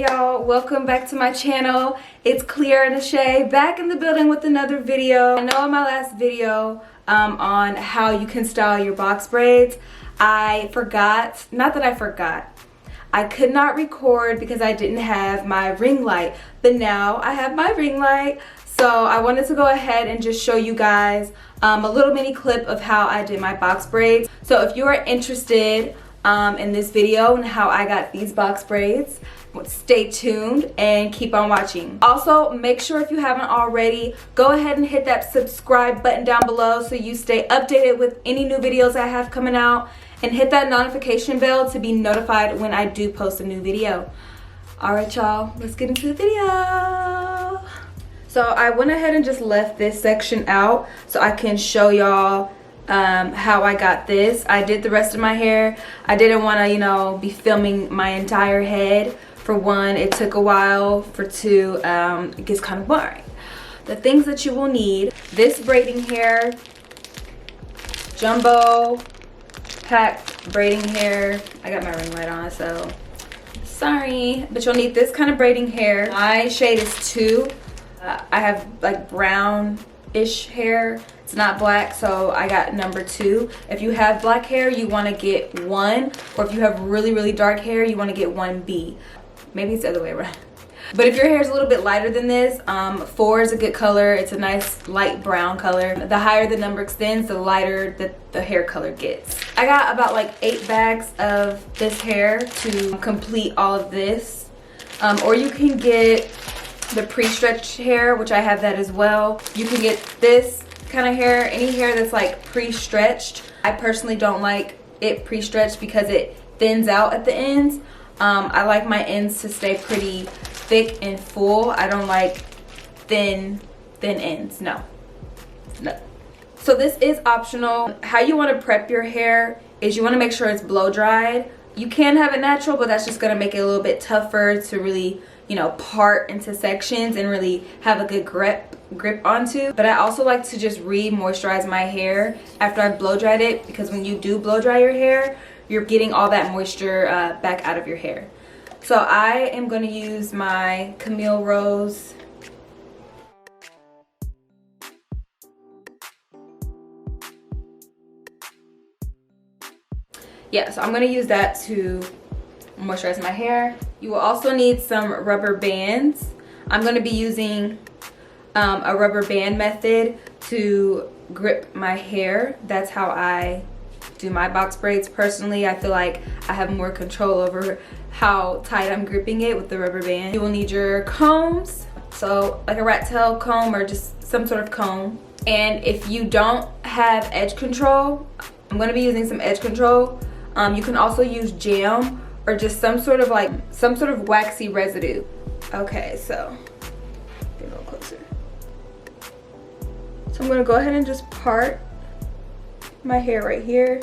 Y'all, welcome back to my channel. It's Clear and Shay back in the building with another video. I know in my last video on how you can style your box braids, I forgot, not that I forgot, I could not record because I didn't have my ring light, but now I have my ring light. So I wanted to go ahead and just show you guys a little mini clip of how I did my box braids. So if you are interested in this video and how I got these box braids, stay tuned and keep on watching. Also, make sure if you haven't already, go ahead and hit that subscribe button down below so you stay updated with any new videos I have coming out, and hit that notification bell to be notified when I do post a new video. Alright y'all, let's get into the video. So I went ahead and just left this section out so I can show y'all how I got this. I did the rest of my hair. I didn't want to, you know, be filming my entire head. For one, it took a while. For two, it gets kind of boring. The things that you will need: this braiding hair, jumbo packed braiding hair. I got my ring light on, so sorry, but you'll need this kind of braiding hair. My shade is 2. I have like brown-ish hair. It's not black, so I got number 2. If you have black hair, you want to get 1, or if you have really dark hair, you want to get 1B. Maybe it's the other way around. But if your hair is a little bit lighter than this, 4 is a good color. It's a nice light brown color. The higher the number extends, the lighter the hair color gets. I got about like 8 bags of this hair to complete all of this. Or you can get the pre-stretched hair, which I have that as well. You can get this kind of hair, any hair that's like pre-stretched. I personally don't like it pre-stretched because it thins out at the ends. I like my ends to stay pretty thick and full. I don't like thin ends. No. So this is optional. How you want to prep your hair is you want to make sure it's blow dried. You can have it natural, but that's just going to make it a little bit tougher to really, you know, part into sections and really have a good grip onto. But I also like to just re-moisturize my hair after I've blow dried it, because when you do blow dry your hair, you're getting all that moisture back out of your hair. So I am going to use my Camille Rose so I'm going to use that to moisturize my hair. You will also need some rubber bands. I'm going to be using a rubber band method to grip my hair. That's how I do my box braids personally. I feel like I have more control over how tight I'm gripping it with the rubber band. You will need your combs, so like a rat tail comb or just some sort of comb. And if you don't have edge control, I'm going to be using some edge control. You can also use jam or just some sort of waxy residue. Okay, so get a little closer. So I'm going to go ahead and just part my hair right here.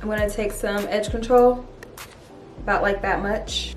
I'm going to take some edge control, about like that much.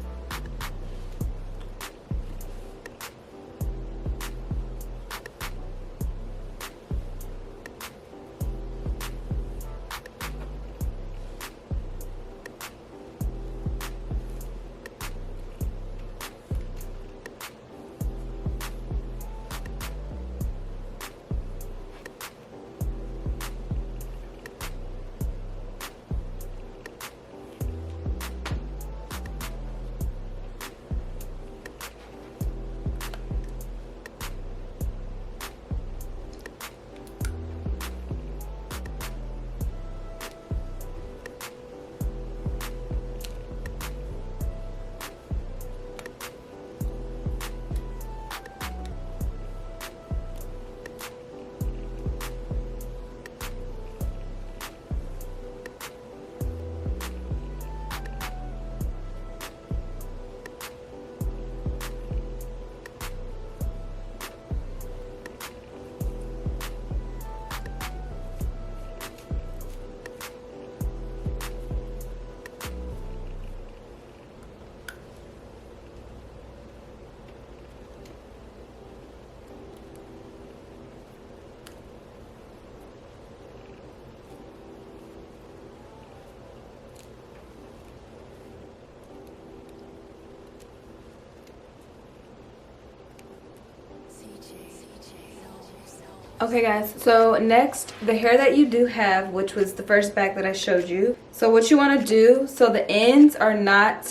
Okay guys, so next, the hair that you do have, which was the first back that I showed you. So what you want to do, so the ends are not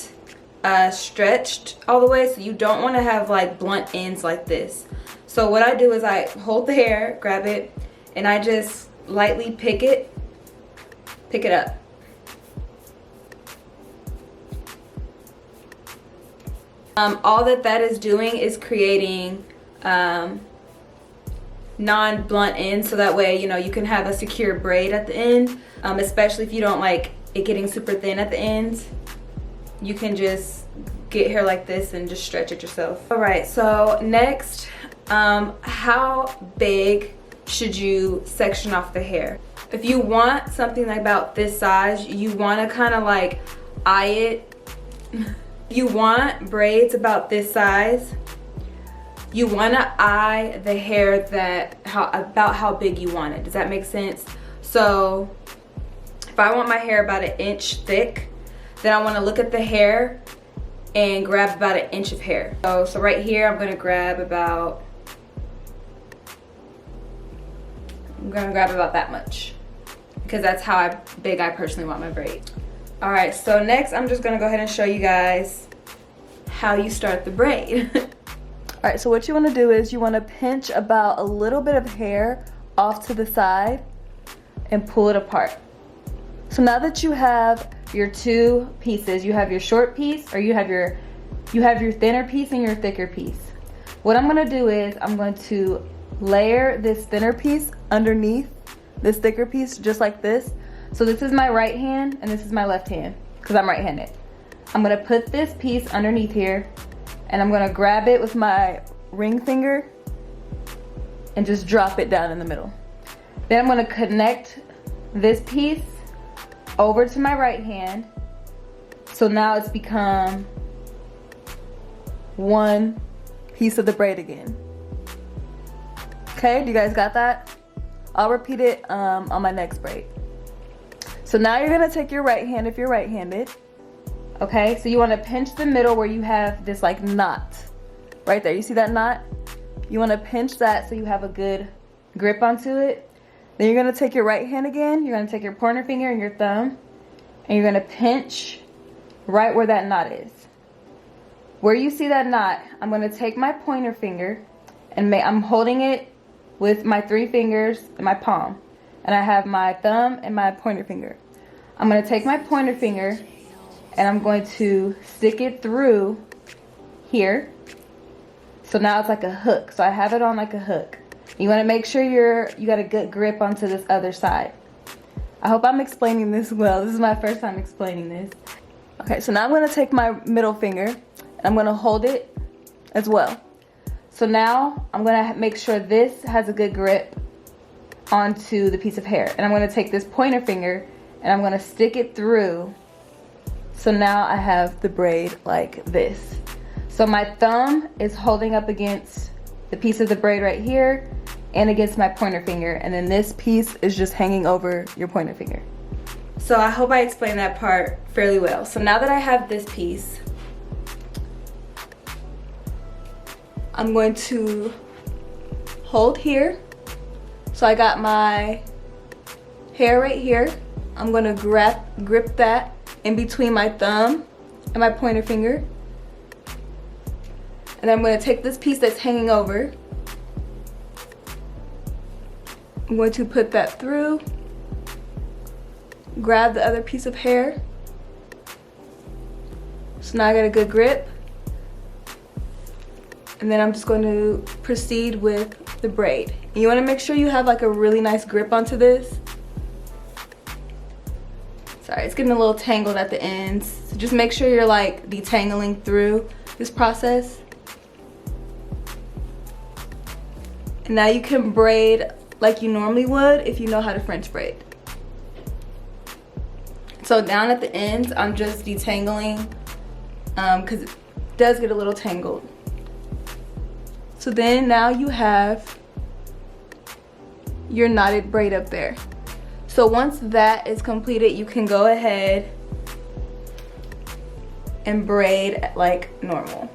stretched all the way, so you don't want to have like blunt ends like this. So what I do is I hold the hair, grab it, and I just lightly pick it up. All that is doing is creating non-blunt ends, so that way, you know, you can have a secure braid at the end, especially if you don't like it getting super thin at the ends. You can just get hair like this and just stretch it yourself. All right, so next, how big should you section off the hair? If you want something about this size, you want to kind of like eye it. You want braids about this size. You want to eye the hair about how big you want it. Does that make sense? So if I want my hair about 1 inch thick, then I want to look at the hair and grab about 1 inch of hair. So right here, I'm gonna grab about that much, because that's how big I personally want my braid. All right, so next I'm just gonna go ahead and show you guys how you start the braid. All right, so what you want to do is you want to pinch about a little bit of hair off to the side and pull it apart. So now that you have your two pieces, you have your short piece, or you have your thinner piece and your thicker piece. What I'm going to do is I'm going to layer this thinner piece underneath this thicker piece, just like this. So this is my right hand and this is my left hand, because I'm right-handed. I'm going to put this piece underneath here, and I'm gonna grab it with my ring finger and just drop it down in the middle. Then I'm gonna connect this piece over to my right hand. So now it's become one piece of the braid again. Okay, do you guys got that? I'll repeat it on my next braid. So now you're gonna take your right hand if you're right-handed. Okay, so you want to pinch the middle where you have this like knot right there. You see that knot? You want to pinch that so you have a good grip onto it. Then you're going to take your right hand again. You're going to take your pointer finger and your thumb, and you're going to pinch right where that knot is. Where you see that knot, I'm going to take my pointer finger and I'm holding it with my 3 fingers in my palm, and I have my thumb and my pointer finger. I'm going to take my pointer finger and I'm going to stick it through here. So now it's like a hook. So I have it on like a hook. You want to make sure you got a good grip onto this other side. I hope I'm explaining this well. This is my first time explaining this. Okay, so now I'm going to take my middle finger and I'm going to hold it as well. So now I'm going to make sure this has a good grip onto the piece of hair. And I'm going to take this pointer finger and I'm going to stick it through. So now I have the braid like this. So my thumb is holding up against the piece of the braid right here and against my pointer finger. And then this piece is just hanging over your pointer finger. So I hope I explained that part fairly well. So now that I have this piece, I'm going to hold here. So I got my hair right here. I'm going to grip that in between my thumb and my pointer finger. And then I'm going to take this piece that's hanging over. I'm going to put that through. Grab the other piece of hair. So now I got a good grip. And then I'm just going to proceed with the braid. And you want to make sure you have like a really nice grip onto this. Sorry, it's getting a little tangled at the ends. So just make sure you're like detangling through this process. And now you can braid like you normally would if you know how to French braid. So down at the ends, I'm just detangling because it does get a little tangled. So then now you have your knotted braid up there. So once that is completed, you can go ahead and braid like normal.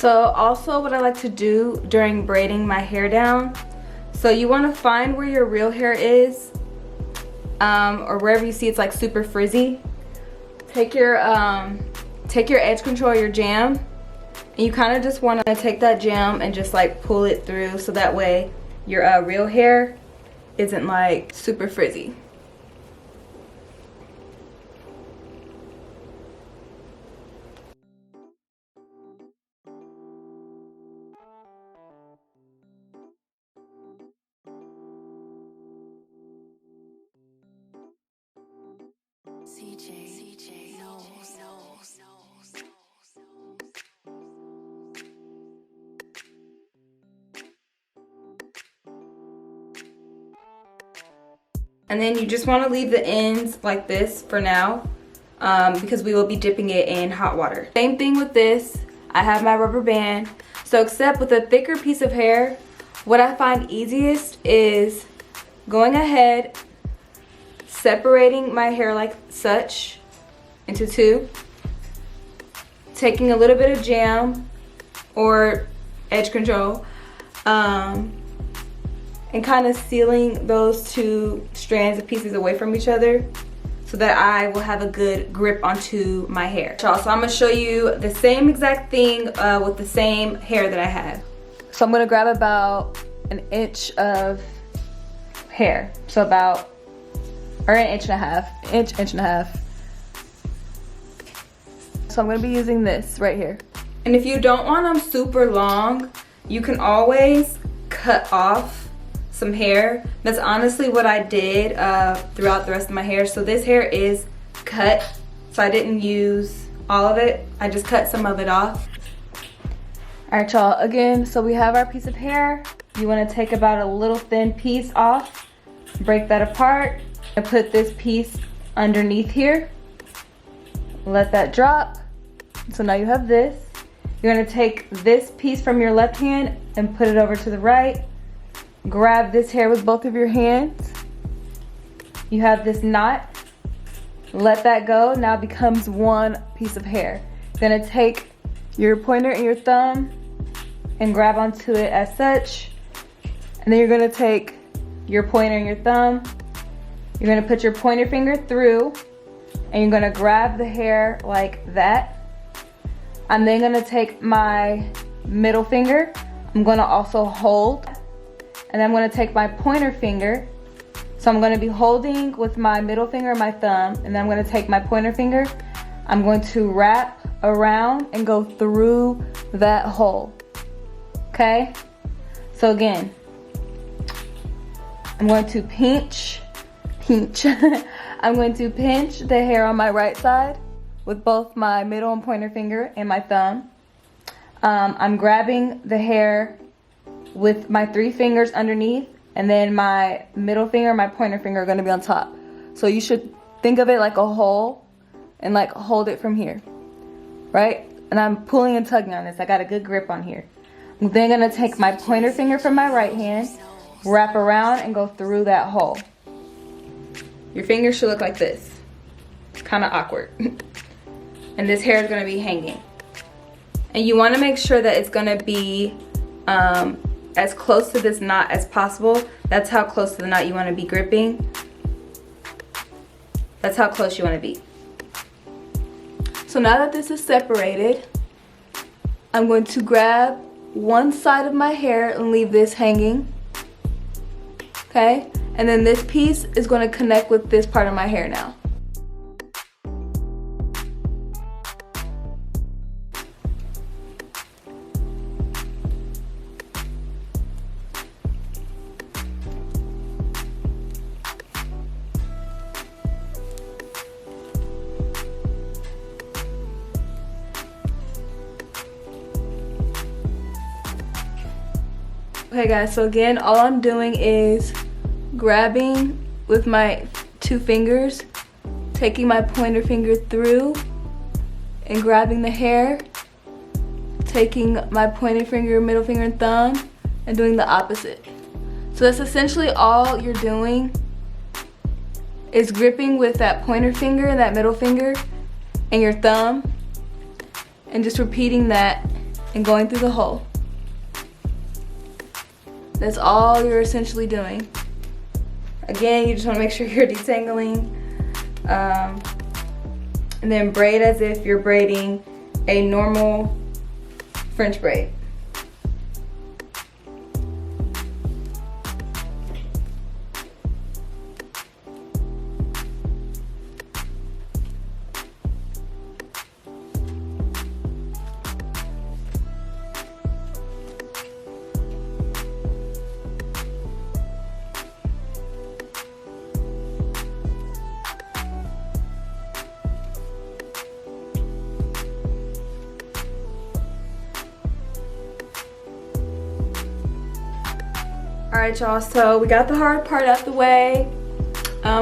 So also what I like to do during braiding my hair down, so you want to find where your real hair is, or wherever you see it's like super frizzy. Take your edge control, your jam, and you kind of just want to take that jam and just like pull it through, so that way your real hair isn't like super frizzy. And then you just want to leave the ends like this for now, because we will be dipping it in hot water. Same thing with this. I have my rubber band. So except with a thicker piece of hair, what I find easiest is going ahead, separating my hair like such into two, taking a little bit of jam or edge control, and kind of sealing those two strands of pieces away from each other so that I will have a good grip onto my hair. So I'm gonna show you the same exact thing with the same hair that I have. So I'm gonna grab about an inch of hair. So about, or an inch and a half, inch and a half. So I'm gonna be using this right here. And if you don't want them super long, you can always cut off some hair. That's honestly what I did throughout the rest of my hair. So this hair is cut, so I didn't use all of it. I just cut some of it off. All right, y'all, again, so we have our piece of hair. You wanna take about a little thin piece off, break that apart, and put this piece underneath here. Let that drop. So now you have this. You're gonna take this piece from your left hand and put it over to the right. Grab this hair with both of your hands. You have this knot. Let that go. Now it becomes one piece of hair. You're gonna take your pointer and your thumb and grab onto it as such. And then you're gonna take your pointer and your thumb. You're gonna put your pointer finger through and you're gonna grab the hair like that. I'm then gonna take my middle finger. I'm gonna also hold. And I'm gonna take my pointer finger. So I'm gonna be holding with my middle finger and my thumb, and then I'm gonna take my pointer finger. I'm going to wrap around and go through that hole, okay? So again, I'm going to pinch. I'm going to pinch the hair on my right side with both my middle and pointer finger and my thumb. I'm grabbing the hair with my 3 fingers underneath, and then my middle finger and my pointer finger are going to be on top. So you should think of it like a hole and like hold it from here, right? And I'm pulling and tugging on this. I got a good grip on here. I'm then going to take my pointer finger from my right hand, wrap around and go through that hole. Your fingers should look like this. It's kind of awkward. And this hair is going to be hanging. And you want to make sure that it's going to be as close to this knot as possible. That's how close to the knot you want to be gripping. That's how close you want to be. So now that this is separated, I'm going to grab one side of my hair and leave this hanging. Okay? And then this piece is going to connect with this part of my hair now. Okay guys, so again, all I'm doing is grabbing with my 2 fingers, taking my pointer finger through and grabbing the hair, taking my pointer finger, middle finger, and thumb, and doing the opposite. So that's essentially all you're doing, is gripping with that pointer finger and that middle finger and your thumb, and just repeating that and going through the hole. That's all you're essentially doing. Again, you just want to make sure you're detangling. And then braid as if you're braiding a normal French braid. All right, y'all, so we got the hard part out the way.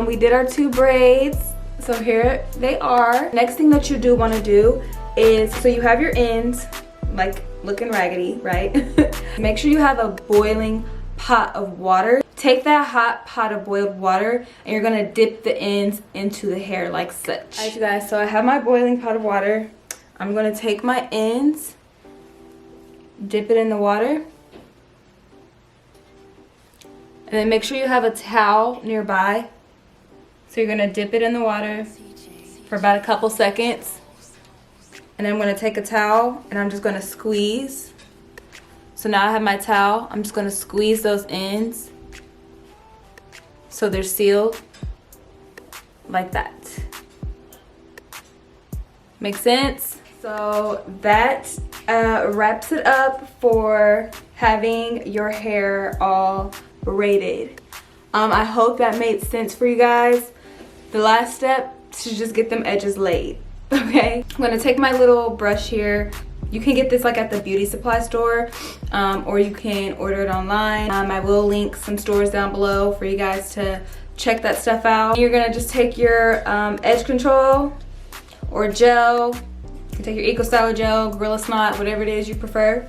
We did our 2 braids, so here they are. Next thing that you do want to do is, so you have your ends like looking raggedy, right? Make sure you have a boiling pot of water. Take that hot pot of boiled water and you're gonna dip the ends into the hair like such. All right, you guys, so I have my boiling pot of water. I'm gonna take my ends, dip it in the water, and then make sure you have a towel nearby. So you're gonna dip it in the water for about a couple seconds. And then I'm gonna take a towel and I'm just gonna squeeze. So now I have my towel. I'm just gonna squeeze those ends so they're sealed like that. Make sense? So that wraps it up for having your hair all braided. I hope that made sense for you guys. The last step is to just get them edges laid, okay? I'm gonna take my little brush here. You can get this like at the beauty supply store, or you can order it online. I will link some stores down below for you guys to check that stuff out. You're gonna just take your edge control or gel. You can take your Eco Styler gel, Gorilla Snot, whatever it is you prefer.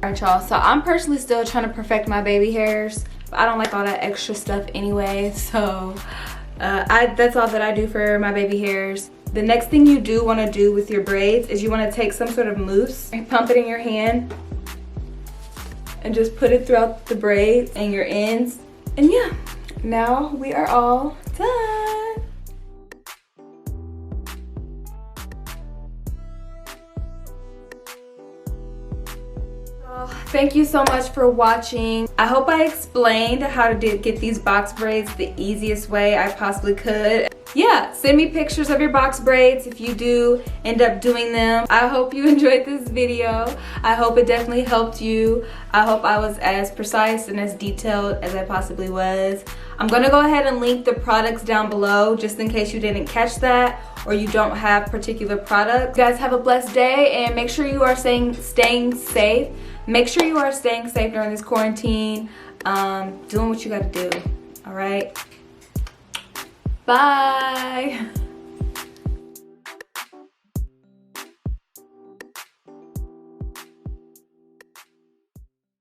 Alright, y'all, so I'm personally still trying to perfect my baby hairs. I don't like all that extra stuff anyway, so that's all that I do for my baby hairs. The next thing you do want to do with your braids is you want to take some sort of mousse and pump it in your hand and just put it throughout the braids and your ends. And yeah, now we are all done. Thank you so much for watching. I hope I explained how to get these box braids the easiest way I possibly could. Yeah, send me pictures of your box braids if you do end up doing them. I hope you enjoyed this video. I hope it definitely helped you. I hope I was as precise and as detailed as I possibly was. I'm gonna go ahead and link the products down below just in case you didn't catch that or you don't have particular products. You guys have a blessed day and make sure you are staying safe. Make sure you are staying safe during this quarantine, doing what you gotta do, all right? Bye.